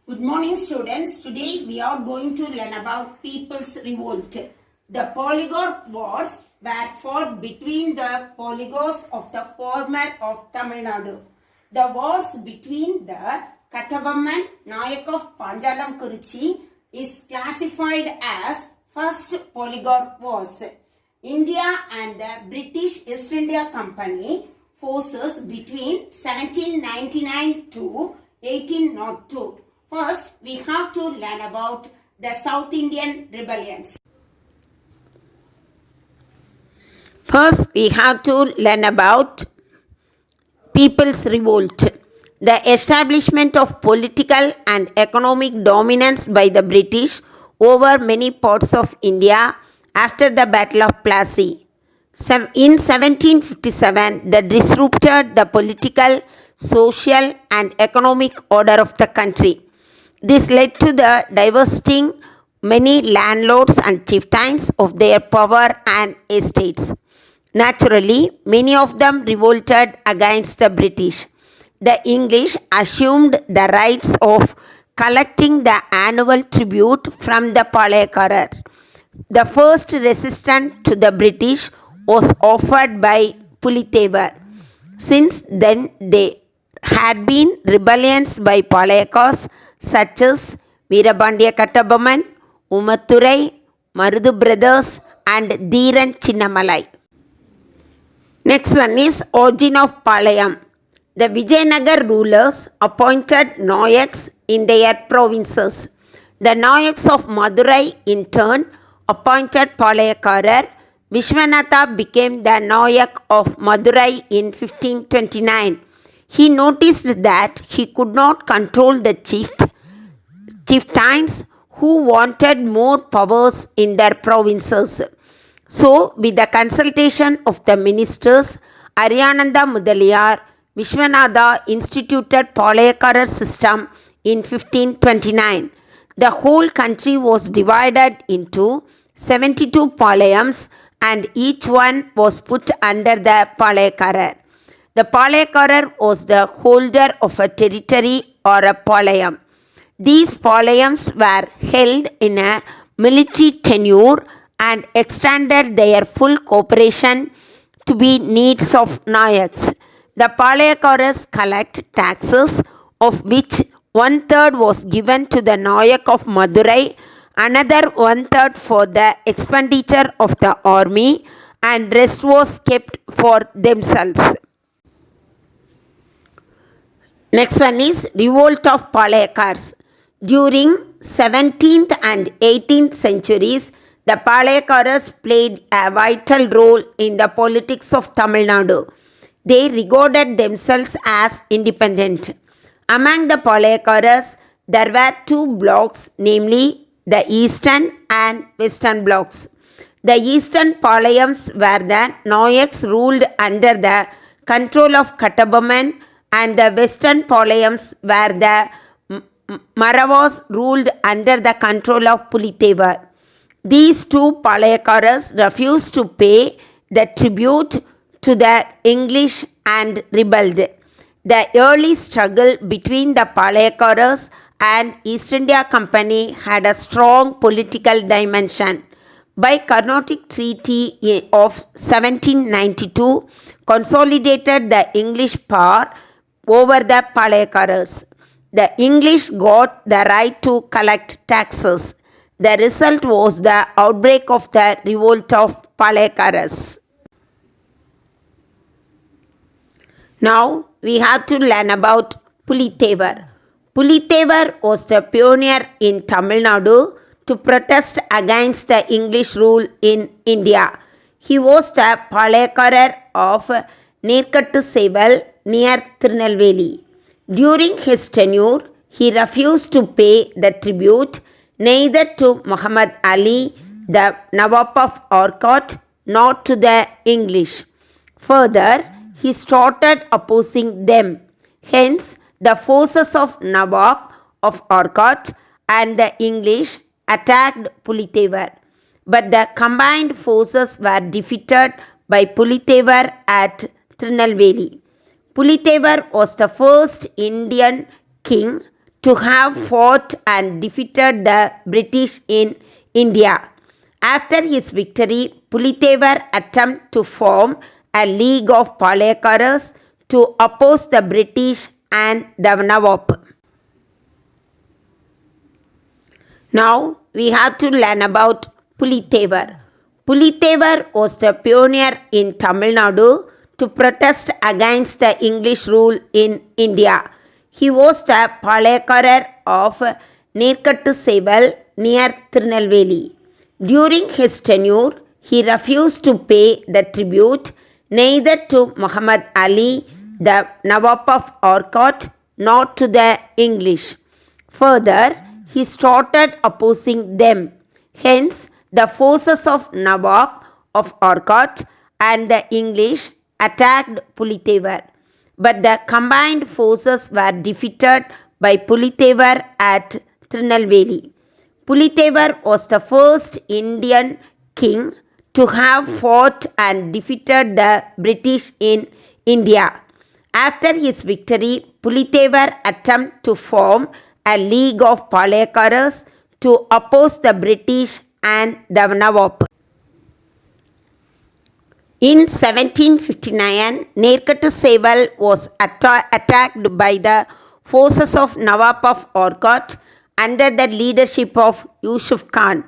Good morning, students. Today we are going to learn about People's Revolt. The Polyglot Wars were fought between the polygons of the former of Tamil Nadu. The wars between the Kattabamman Nayak of Panjalam Kurichi is classified as First Polyglot Wars. India and the British East India Company forces between 1799 to 1802. First, we have to learn about the South Indian rebellions. First, we have to learn about People's Revolt. The establishment of political and economic dominance by the British over many parts of India after the Battle of Plassey. In 1757, that disrupted the political, social, and economic order of the country. This led to the divesting many landlords and chieftains of their power and estates. Naturally, many of them revolted against the British. The English assumed the rights of collecting the annual tribute from the Palayakarar. The first resistance to the British was offered by Pulithevar. Since then, there had been rebellions by Palayakas such as Veerapandiya Kattabamman, Umathurai, Marudu brothers, and Dheeran Chinnamalai. Next one is origin of Palayam. The Vijayanagar rulers appointed Nayaks in their provinces. The Nayaks of Madurai in turn appointed Palayakarar. Vishwanatha became the Nayak of Madurai in 1529. He noticed that he could not control the chieftains who wanted more powers in their provinces. So, with the consultation of the ministers, Aryananda Mudaliyar, Vishwanatha instituted Palayakarar system in 1529. The whole country was divided into 72 Palayams and each one was put under the Palayakarar. The Palayakarar was the holder of a territory or a Palayam. These Palayams were held in a military tenure and extended their full cooperation to be needs of Nayaks. The Palayakaras collect taxes, of which 1/3 was given to the Nayak of Madurai, another 1/3 for the expenditure of the army, and rest was kept for themselves. Next one is Revolt of Palayakars. During 17th and 18th centuries, the Palayakaras played a vital role in the politics of Tamil Nadu. They regarded themselves as independent. Among the Palayakaras, there were two blocks, namely the Eastern and Western blocks. The Eastern Palayams were the Nayaks ruled under the control of Kattabamman, and the Western Palayams were the Maravas ruled under the control of Pulithevar. These two Palayakaras refused to pay the tribute to the English and rebelled. The early struggle between the Palayakaras and East India Company had a strong political dimension. By Carnatic Treaty of 1792, consolidated the English power over the Palayakaras. The English got the right to collect taxes. The result was the outbreak of the revolt of Palayakaras. Now we have to learn about Pulithevar. Pulithevar was the pioneer in Tamil Nadu to protest against the English rule in India. He was the Palayakarar of Nirkattu Seval near Tirunelveli. During his tenure, he refused to pay the tribute neither to Muhammad Ali, the Nawab of Arcot, nor to the English. Further, he started opposing them. Hence, the forces of Nawab of Arcot and the English attacked Pulithevar. But the combined forces were defeated by Pulithevar at Tirunelveli. Pulithevar was the first Indian king to have fought and defeated the British in India. After his victory, Pulitevar attempted to form a league of Palayakaras to oppose the British and the Nawab. Now we have to learn about Pulitevar. Pulitevar was the pioneer in Tamil Nadu to protest against the English rule in India. He was the Palayakarar of Nirkattu Seval near Tirunelveli. During his tenure, he refused to pay the tribute neither to Muhammad Ali, the Nawab of Arcot, nor to the English. Further, he started opposing them. Hence, the forces of Nawab of Arcot and the English attacked Pulitevar. But the combined forces were defeated by Pulitevar at Tirunelveli. Pulitevar was the first Indian king to have fought and defeated the British in India. After his victory, Pulitevar attempted to form a league of Palayakaras to oppose the British and the Nawab. In 1759, Nirkattu Seval was attacked by the forces of Nawab of Arcot under the leadership of Yusuf Khan.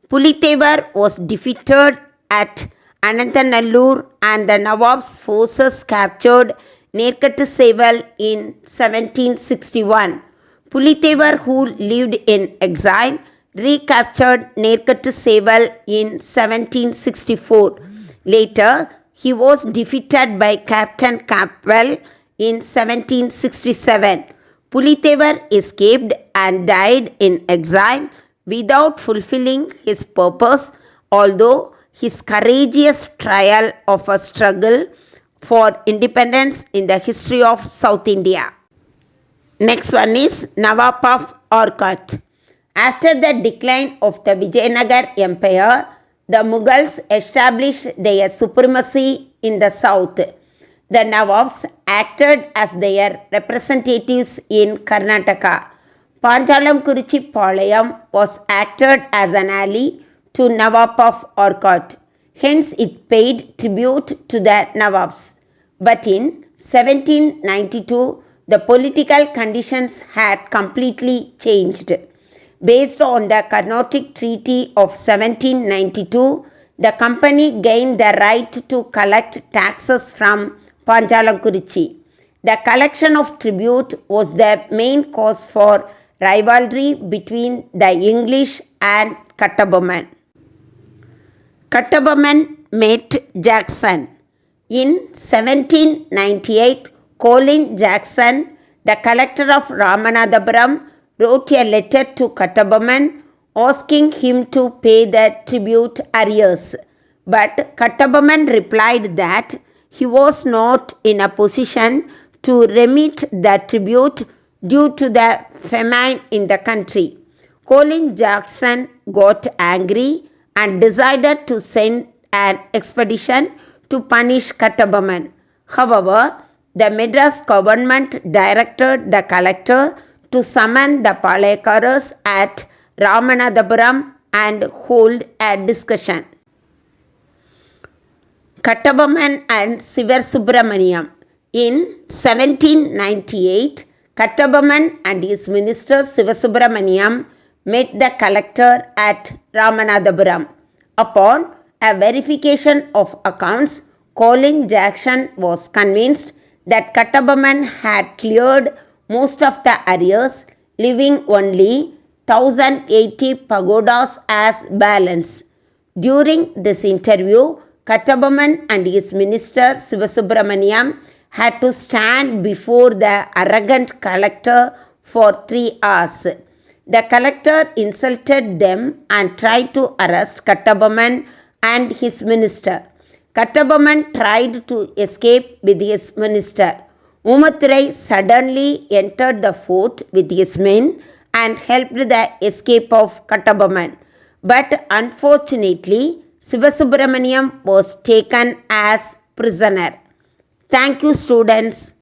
Pulitevar was defeated at Ananthanallur and the Nawab's forces captured Nirkattu Seval in 1761. Pulitevar, who lived in exile, recaptured Nirkattu Seval in 1764. Later, he was defeated by Captain Campbell in 1767. Pulitevar escaped and died in exile without fulfilling his purpose, although his courageous trial of a struggle for independence in the history of South India. Next one is Nawab of Arcot. After the decline of the Vijayanagar Empire, the Mughals established their supremacy in the south. The Nawabs acted as their representatives in Karnataka. Panchalamkuruchi Palayam was acted as an ally to Nawab of Arcot. Hence it paid tribute to the Nawabs. But in 1792, the political conditions had completely changed. Based on the Carnatic Treaty of 1792, the company gained the right to collect taxes from Panchalamkuruchi. The collection of tribute was the main cause for rivalry between the English and Kattabomman. Kattabomman met Jackson. In 1798, Colin Jackson, the collector of Ramanathapuram, wrote a letter to Kattabomman asking him to pay the tribute arrears. But Kattabomman replied that he was not in a position to remit the tribute due to the famine in the country. Colin Jackson got angry and decided to send an expedition to punish Kattabomman. However, the Madras government directed the collector to summon the Palayakaras at Ramanathapuram and hold a discussion. Kattabomman and Sivasubramaniam. In 1798, Kattabomman and his minister Sivasubramaniam met the collector at Ramanathapuram. Upon a verification of accounts, Colin Jackson was convinced that Kattabomman had cleared most of the arrears, leaving only 1080 pagodas as balance. During this interview, Kattabomman and his minister Sivasubramaniam had to stand before the arrogant collector for 3 hours. The collector insulted them and tried to arrest Kattabomman and his minister. Kattabomman tried to escape with his minister. Umathurai suddenly entered the fort with his men and helped the escape of Kattabomman. But unfortunately, Sivasubramaniam was taken as prisoner. Thank you, students.